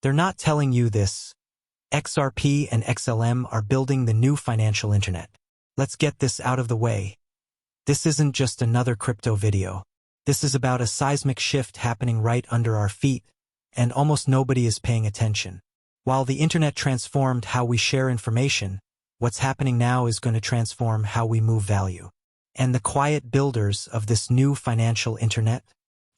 They're not telling you this. XRP and XLM are building the new financial internet. Let's get this out of the way. This isn't just another crypto video. This is about a seismic shift happening right under our feet, and almost nobody is paying attention. While the internet transformed how we share information, what's happening now is going to transform how we move value. And the quiet builders of this new financial internet?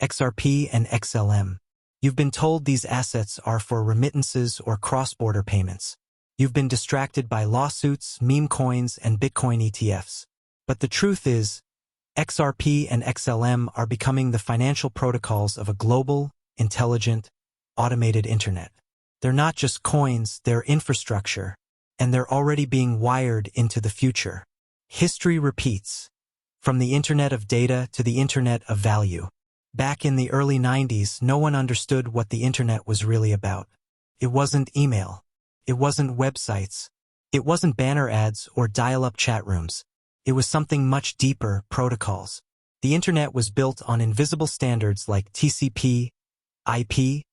XRP and XLM. You've been told these assets are for remittances or cross-border payments. You've been distracted by lawsuits, meme coins, and Bitcoin ETFs. But the truth is, XRP and XLM are becoming the financial protocols of a global, intelligent, automated internet. They're not just coins, they're infrastructure, and they're already being wired into the future. History repeats, from the internet of data to the internet of value. Back in the early 90s, no one understood what the internet was really about. It wasn't email. It wasn't websites. It wasn't banner ads or dial-up chat rooms. It was something much deeper, protocols. The internet was built on invisible standards like TCP, IP,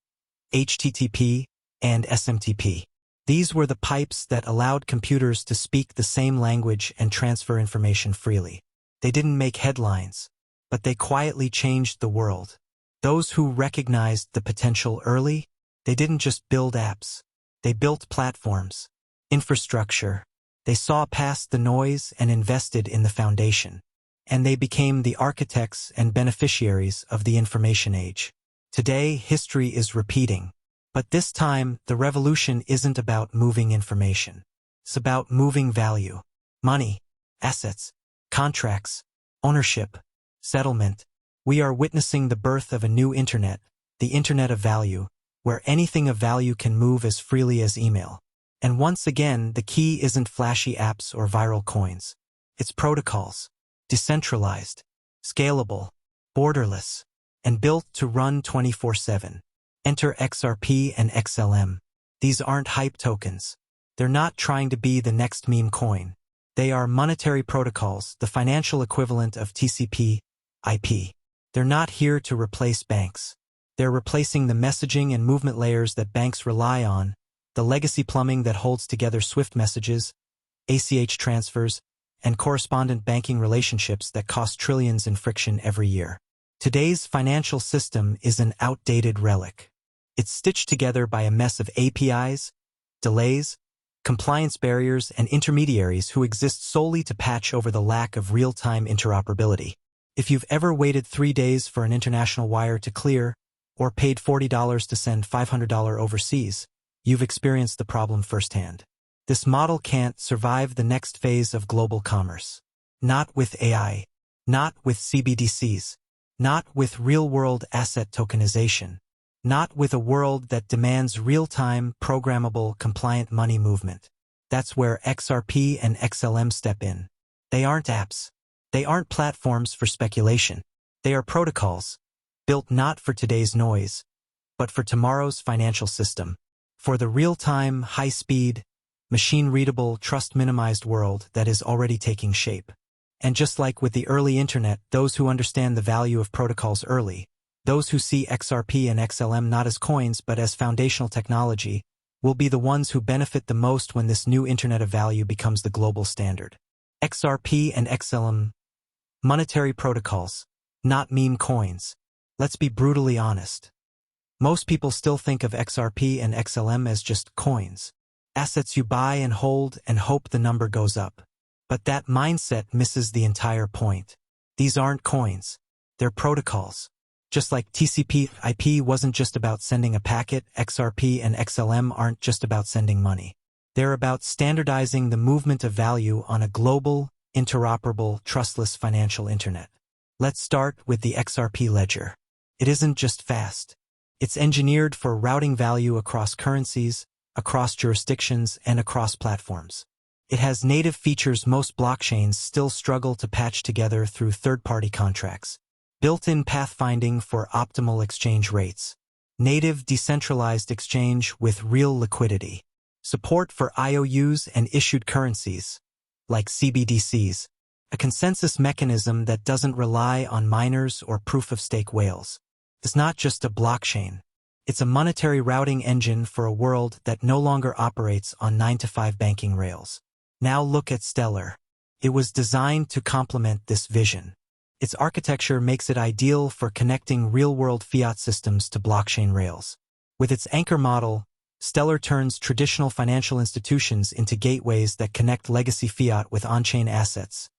HTTP, and SMTP. These were the pipes that allowed computers to speak the same language and transfer information freely. They didn't make headlines, but they quietly changed the world. Those who recognized the potential early, they didn't just build apps. They built platforms, infrastructure. They saw past the noise and invested in the foundation. And they became the architects and beneficiaries of the information age. Today, history is repeating. But this time, the revolution isn't about moving information. It's about moving value, money, assets, contracts, ownership, settlement. We are witnessing the birth of a new internet, the internet of value, where anything of value can move as freely as email. And once again, the key isn't flashy apps or viral coins. It's protocols, decentralized, scalable, borderless, and built to run 24/7. Enter XRP and XLM. These aren't hype tokens. They're not trying to be the next meme coin. They are monetary protocols, the financial equivalent of TCP, IP. They're not here to replace banks. They're replacing the messaging and movement layers that banks rely on, the legacy plumbing that holds together SWIFT messages, ACH transfers, and correspondent banking relationships that cost trillions in friction every year. Today's financial system is an outdated relic. It's stitched together by a mess of APIs, delays, compliance barriers, and intermediaries who exist solely to patch over the lack of real-time interoperability. If you've ever waited 3 days for an international wire to clear, or paid $40 to send $500 overseas, you've experienced the problem firsthand. This model can't survive the next phase of global commerce. Not with AI, not with CBDCs, not with real-world asset tokenization, not with a world that demands real-time, programmable, compliant money movement. That's where XRP and XLM step in. They aren't apps. They aren't platforms for speculation. They are protocols, built not for today's noise, but for tomorrow's financial system. For the real-time, high-speed, machine-readable, trust-minimized world that is already taking shape. And just like with the early internet, those who understand the value of protocols early, those who see XRP and XLM not as coins but as foundational technology, will be the ones who benefit the most when this new internet of value becomes the global standard. XRP and XLM, monetary protocols, not meme coins. Let's be brutally honest. Most people still think of XRP and XLM as just coins, assets you buy and hold and hope the number goes up. But that mindset misses the entire point. These aren't coins. They're protocols. Just like TCP IP wasn't just about sending a packet, XRP and XLM aren't just about sending money. They're about standardizing the movement of value on a global, interoperable, trustless financial internet. Let's start with the XRP Ledger. It isn't just fast. It's engineered for routing value across currencies, across jurisdictions, and across platforms. It has native features most blockchains still struggle to patch together through third-party contracts. Built-in pathfinding for optimal exchange rates. Native decentralized exchange with real liquidity. Support for IOUs and issued currencies, like CBDCs. A consensus mechanism that doesn't rely on miners or proof-of-stake whales. It's not just a blockchain. It's a monetary routing engine for a world that no longer operates on 9-to-5 banking rails. Now look at Stellar. It was designed to complement this vision. Its architecture makes it ideal for connecting real-world fiat systems to blockchain rails. With its anchor model, Stellar turns traditional financial institutions into gateways that connect legacy fiat with on-chain assets,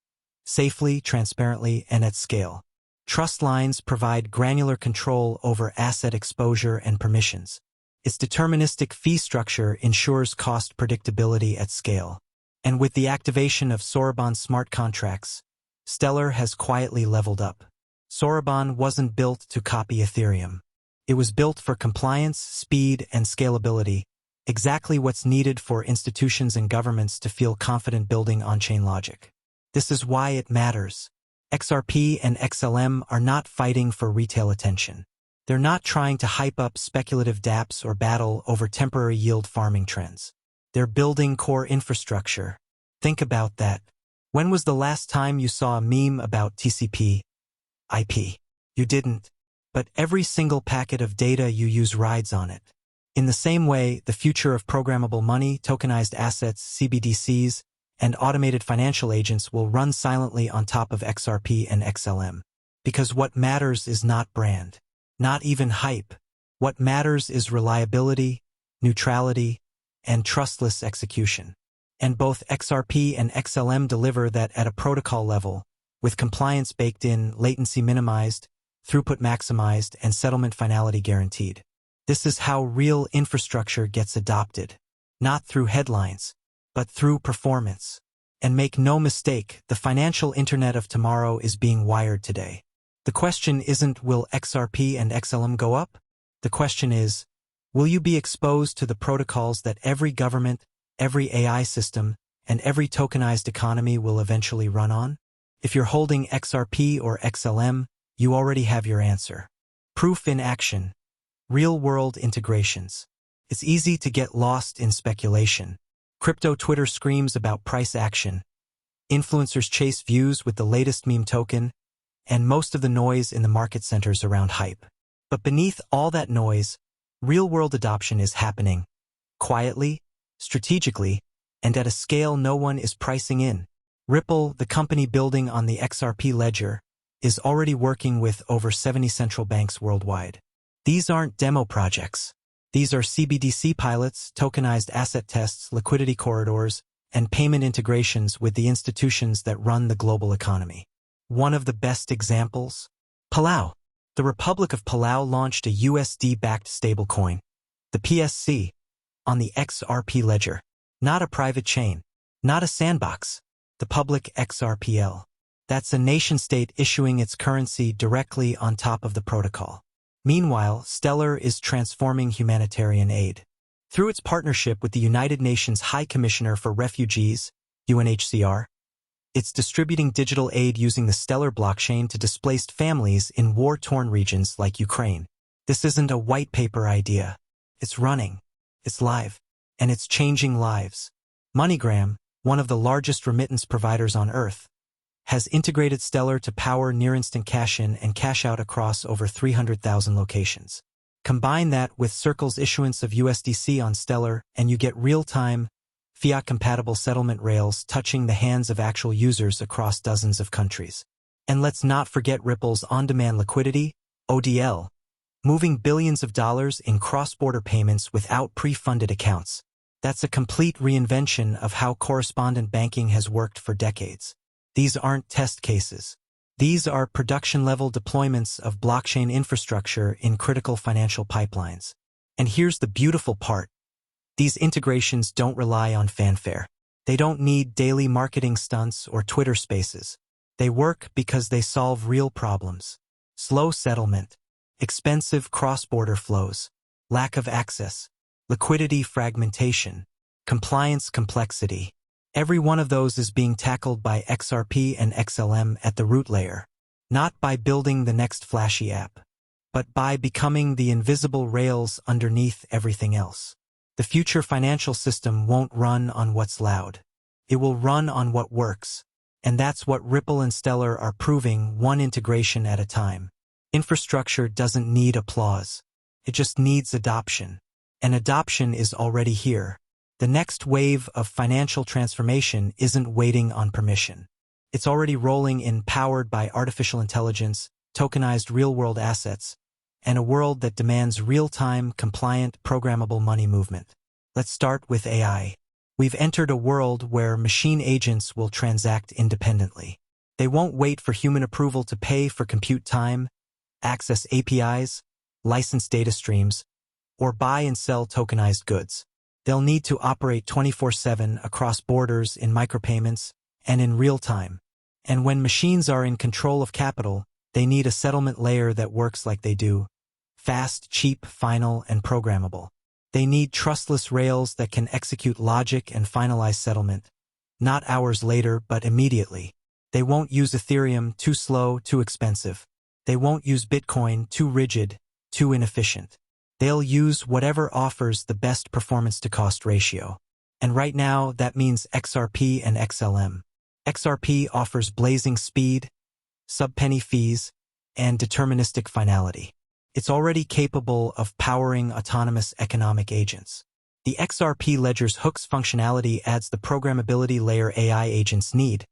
safely, transparently, and at scale. Trust lines provide granular control over asset exposure and permissions. Its deterministic fee structure ensures cost predictability at scale. And with the activation of Soroban smart contracts, Stellar has quietly leveled up. Soroban wasn't built to copy Ethereum. It was built for compliance, speed, and scalability, exactly what's needed for institutions and governments to feel confident building on-chain logic. This is why it matters. XRP and XLM are not fighting for retail attention. They're not trying to hype up speculative dApps or battle over temporary yield farming trends. They're building core infrastructure. Think about that. When was the last time you saw a meme about TCP/IP? You didn't. But every single packet of data you use rides on it. In the same way, the future of programmable money, tokenized assets, CBDCs, and automated financial agents will run silently on top of XRP and XLM. Because what matters is not brand, not even hype. What matters is reliability, neutrality, and trustless execution. And both XRP and XLM deliver that at a protocol level, with compliance baked in, latency minimized, throughput maximized, and settlement finality guaranteed. This is how real infrastructure gets adopted, not through headlines, but through performance. And make no mistake, the financial internet of tomorrow is being wired today. The question isn't, will XRP and XLM go up? The question is, will you be exposed to the protocols that every government, every AI system, and every tokenized economy will eventually run on? If you're holding XRP or XLM, you already have your answer. Proof in action. Real-world integrations. It's easy to get lost in speculation. Crypto Twitter screams about price action. Influencers chase views with the latest meme token, and most of the noise in the market centers around hype. But beneath all that noise, real-world adoption is happening, quietly, strategically, and at a scale no one is pricing in. Ripple, the company building on the XRP Ledger, is already working with over 70 central banks worldwide. These aren't demo projects. These are CBDC pilots, tokenized asset tests, liquidity corridors, and payment integrations with the institutions that run the global economy. One of the best examples? Palau. The Republic of Palau launched a USD-backed stablecoin, the PSC, on the XRP Ledger. Not a private chain, not a sandbox, the public XRPL. That's a nation-state issuing its currency directly on top of the protocol. Meanwhile, Stellar is transforming humanitarian aid. Through its partnership with the United Nations High Commissioner for Refugees, UNHCR, it's distributing digital aid using the Stellar blockchain to displaced families in war-torn regions like Ukraine. This isn't a white paper idea. It's running, it's live, and it's changing lives. MoneyGram, one of the largest remittance providers on Earth, has integrated Stellar to power near-instant cash-in and cash-out across over 300,000 locations. Combine that with Circle's issuance of USDC on Stellar, and you get real-time, fiat-compatible settlement rails touching the hands of actual users across dozens of countries. And let's not forget Ripple's on-demand liquidity, ODL, moving billions of dollars in cross-border payments without pre-funded accounts. That's a complete reinvention of how correspondent banking has worked for decades. These aren't test cases. These are production-level deployments of blockchain infrastructure in critical financial pipelines. And here's the beautiful part. These integrations don't rely on fanfare. They don't need daily marketing stunts or Twitter spaces. They work because they solve real problems. Slow settlement, expensive cross-border flows, lack of access, liquidity fragmentation, compliance complexity. Every one of those is being tackled by XRP and XLM at the root layer, not by building the next flashy app, but by becoming the invisible rails underneath everything else. The future financial system won't run on what's loud. It will run on what works, and that's what Ripple and Stellar are proving, one integration at a time. Infrastructure doesn't need applause. It just needs adoption. And adoption is already here. The next wave of financial transformation isn't waiting on permission. It's already rolling in, powered by artificial intelligence, tokenized real-world assets, and a world that demands real-time, compliant, programmable money movement. Let's start with AI. We've entered a world where machine agents will transact independently. They won't wait for human approval to pay for compute time, access APIs, license data streams, or buy and sell tokenized goods. They'll need to operate 24/7 across borders, in micropayments, and in real time. And when machines are in control of capital, they need a settlement layer that works like they do: fast, cheap, final, and programmable. They need trustless rails that can execute logic and finalize settlement, not hours later but immediately. They won't use Ethereum, too slow, too expensive. They won't use Bitcoin, too rigid, too inefficient. They'll use whatever offers the best performance-to-cost ratio. And right now, that means XRP and XLM. XRP offers blazing speed, sub-penny fees, and deterministic finality. It's already capable of powering autonomous economic agents. The XRP Ledger's hooks functionality adds the programmability layer AI agents need,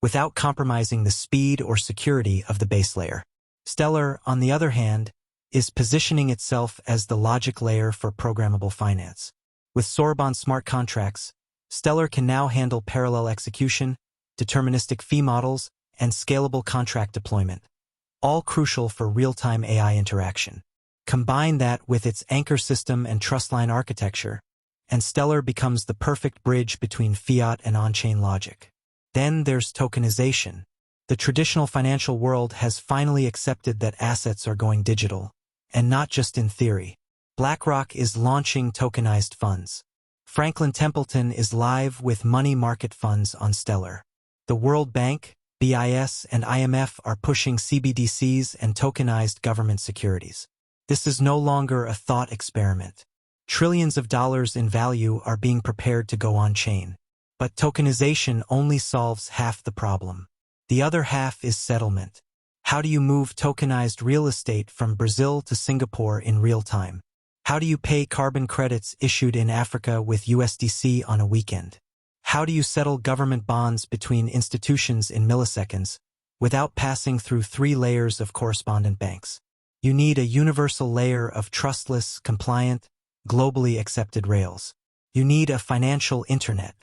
without compromising the speed or security of the base layer. Stellar, on the other hand, is positioning itself as the logic layer for programmable finance. With Sorbonne smart contracts, Stellar can now handle parallel execution, deterministic fee models, and scalable contract deployment, all crucial for real-time AI interaction. Combine that with its anchor system and trustline architecture, and Stellar becomes the perfect bridge between fiat and on-chain logic. Then there's tokenization. The traditional financial world has finally accepted that assets are going digital, and not just in theory. BlackRock is launching tokenized funds. Franklin Templeton is live with money market funds on Stellar. The World Bank, BIS, and IMF are pushing CBDCs and tokenized government securities. This is no longer a thought experiment. Trillions of dollars in value are being prepared to go on-chain. But tokenization only solves half the problem. The other half is settlement. How do you move tokenized real estate from Brazil to Singapore in real time? How do you pay carbon credits issued in Africa with USDC on a weekend? How do you settle government bonds between institutions in milliseconds without passing through 3 layers of correspondent banks? You need a universal layer of trustless, compliant, globally accepted rails. You need a financial internet.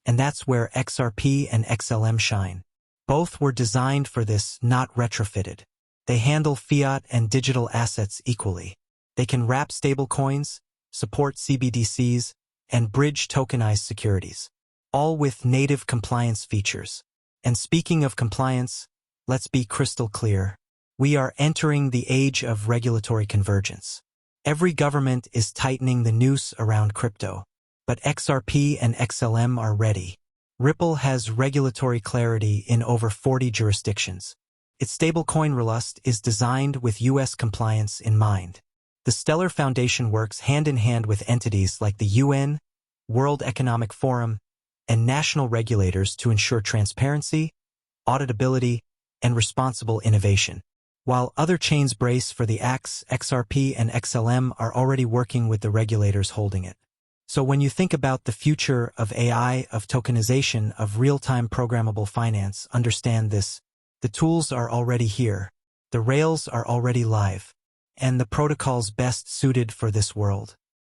And that's where XRP and XLM shine. Both were designed for this, not retrofitted. They handle fiat and digital assets equally. They can wrap stablecoins, support CBDCs, and bridge tokenized securities, all with native compliance features. And speaking of compliance, let's be crystal clear. We are entering the age of regulatory convergence. Every government is tightening the noose around crypto, but XRP and XLM are ready. Ripple has regulatory clarity in over 40 jurisdictions. Its stablecoin Relust is designed with U.S. compliance in mind. The Stellar Foundation works hand-in-hand with entities like the UN, World Economic Forum, and national regulators to ensure transparency, auditability, and responsible innovation. While other chains brace for the axe, XRP and XLM are already working with the regulators holding it. So when you think about the future of AI, of tokenization, of real-time programmable finance, understand this. The tools are already here. The rails are already live. And the protocols best suited for this world.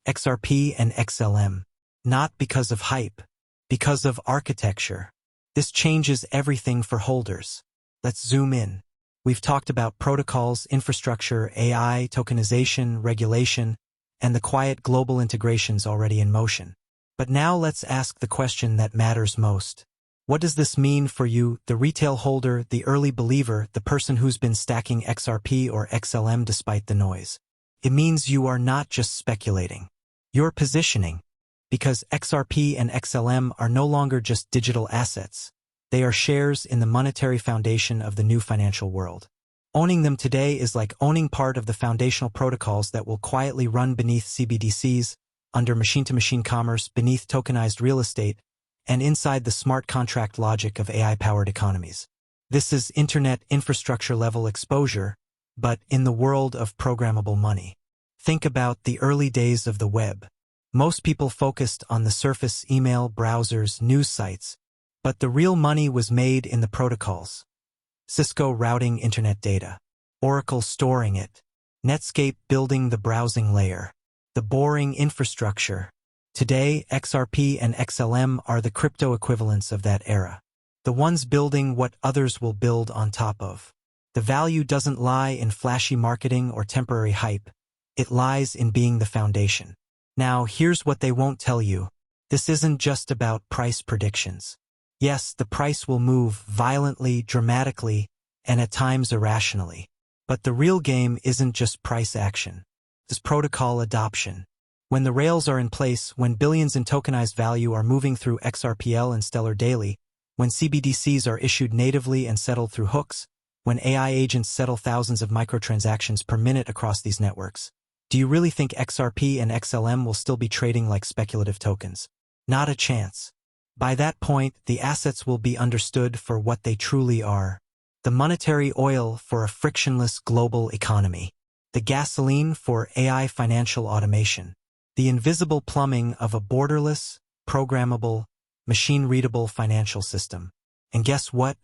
XRP and XLM. Not because of hype, because of architecture. This changes everything for holders. Let's zoom in. We've talked about protocols, infrastructure, AI, tokenization, regulation, and the quiet global integrations already in motion. But now let's ask the question that matters most. What does this mean for you, the retail holder, the early believer, the person who's been stacking XRP or XLM despite the noise? It means you are not just speculating. You're positioning. Because XRP and XLM are no longer just digital assets. They are shares in the monetary foundation of the new financial world. Owning them today is like owning part of the foundational protocols that will quietly run beneath CBDCs, under machine-to-machine commerce, beneath tokenized real estate, and inside the smart contract logic of AI-powered economies. This is internet infrastructure-level exposure, but in the world of programmable money. think about the early days of the web. Most people focused on the surface: email, browsers, news sites. But the real money was made in the protocols. Cisco routing internet data, Oracle storing it, Netscape building the browsing layer, the boring infrastructure. Today, XRP and XLM are the crypto equivalents of that era. The ones building what others will build on top of. The value doesn't lie in flashy marketing or temporary hype. It lies in being the foundation. Now, here's what they won't tell you. This isn't just about price predictions. Yes, the price will move violently, dramatically, and at times irrationally. But the real game isn't just price action. It's protocol adoption. When the rails are in place, when billions in tokenized value are moving through XRP and Stellar daily, when CBDCs are issued natively and settled through hooks, when AI agents settle thousands of microtransactions per minute across these networks, do you really think XRP and XLM will still be trading like speculative tokens? Not a chance. By that point, the assets will be understood for what they truly are. The monetary oil for a frictionless global economy. The gasoline for AI financial automation. The invisible plumbing of a borderless, programmable, machine-readable financial system. And guess what?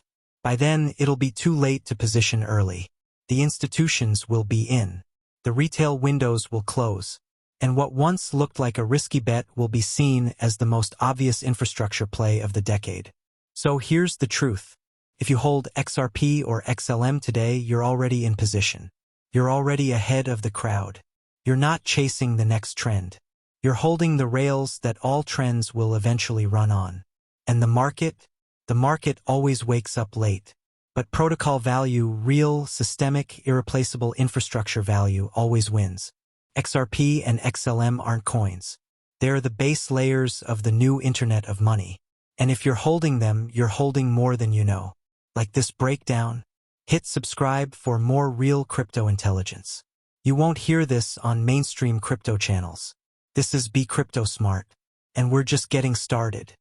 By then, it'll be too late to position early. The institutions will be in. The retail windows will close. And what once looked like a risky bet will be seen as the most obvious infrastructure play of the decade. So here's the truth. If you hold XRP or XLM today, you're already in position. You're already ahead of the crowd. You're not chasing the next trend. You're holding the rails that all trends will eventually run on. And the market always wakes up late. But protocol value, real, systemic, irreplaceable infrastructure value always wins. XRP and XLM aren't coins. They're the base layers of the new Internet of money. And if you're holding them, you're holding more than you know. Like this breakdown? Hit subscribe for more real crypto intelligence. You won't hear this on mainstream crypto channels. This is Be Crypto Smart. And we're just getting started.